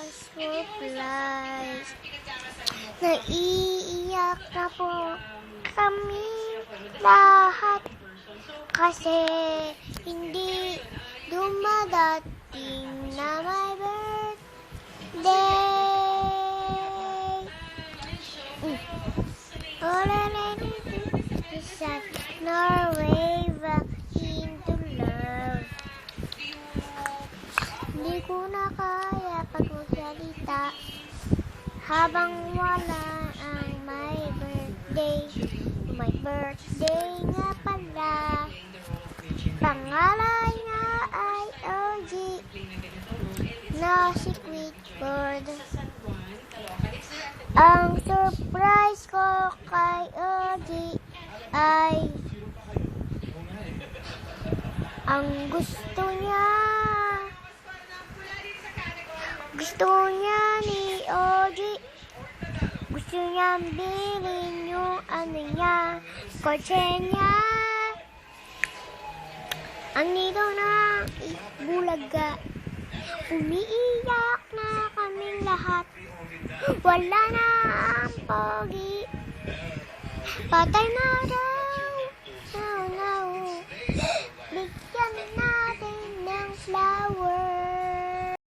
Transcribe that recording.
Supplies. Naiiyak na po kami lahat kasi hindi dumadating na my birthday. Is at Norway back into love. Hindi ko na kaya pag magsalita habang wala ang my birthday. My birthday nga pala, pangalan nga ay OG, na si Quitbird. Ang surprise ko kay OG ay ang gusto niya ni OG. Gusto niyang bilhin yung niya, kotse niya. Ang nito na Bulaga, umiiyak na kaming lahat. Wala na ang pogi, patay na